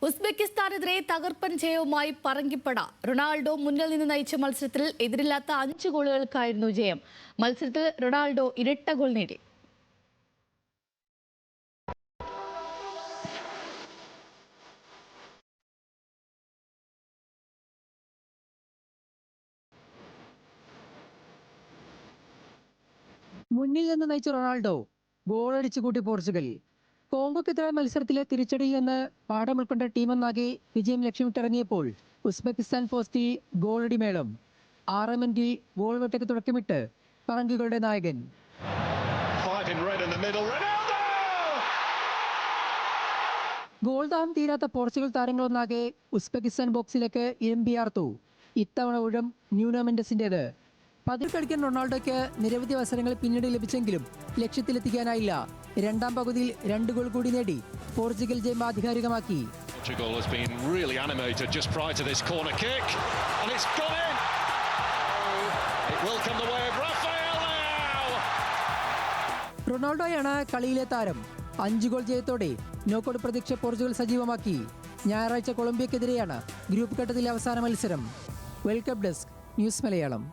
ഉസ്ബെക്കിസ്ഥാനെതിരെ തകർപ്പൻ ജയവുമായി പറങ്കിപ്പട. റൊണാൾഡോ മുന്നിൽ നിന്ന് നയിച്ച മത്സരത്തിൽ എതിരില്ലാത്ത 5 ഗോളുകൾക്കായിരുന്നു ജയം. മത്സരത്തിൽ റൊണാൾഡോ ഇരട്ട ഗോൾ നേടി. മുന്നിൽ നിന്ന് നയിച്ച റൊണാൾഡോ ഗോളടിച്ചു കൂട്ടി പോർച്ചുഗൽ. കോങ്കോക്കെതിരായ മത്സരത്തിലെ തിരിച്ചടിയിൽ നിന്ന് പാഠം ഉൾക്കൊണ്ട ടീമെന്നാകെ വിജയം ലക്ഷ്യമിട്ടിറങ്ങിയപ്പോൾ ഉസ്ബെക്കിസ്ഥാൻ പോസ്റ്റിൽ ഗോളടി മേളം. 6 മിനിറ്റിൽ ഗോൾ വേട്ടയ്ക്ക് തുടക്കമിട്ട് പറങ്കികളുടെ നായകൻ. ഗോൾ ദാഹം തീരാത്ത പോർച്ചുഗൽ താരങ്ങളൊന്നാകെ ഉസ്ബെക്കിസ്ഥാൻ ബോക്സിലേക്ക് ഇരമ്പിയാർത്തു. ഇത്തവണ ഊഴം ന്യൂനോ മെൻഡസിൻ്റേത്. പതിവ് കളിക്കാൻ റൊണാൾഡോയ്ക്ക് നിരവധി അവസരങ്ങൾ പിന്നീട് ലഭിച്ചെങ്കിലും ലക്ഷ്യത്തിലെത്തിക്കാനായില്ല. രണ്ടാം പകുതിയിൽ 2 ഗോൾ കൂടി നേടി പോർച്ചുഗൽ ജയം ആധികാരികമാക്കി. റൊണാൾഡോയാണ് കളിയിലെ താരം. 5 ഗോൾ ജയത്തോടെ നോക്കൌട്ട് പ്രതീക്ഷ പോർച്ചുഗൽ സജീവമാക്കി. ഞായറാഴ്ച കൊളംബിയക്കെതിരെയാണ് ഗ്രൂപ്പ് ഘട്ടത്തിലെ അവസാന മത്സരം. World cup desk, news Malayalam.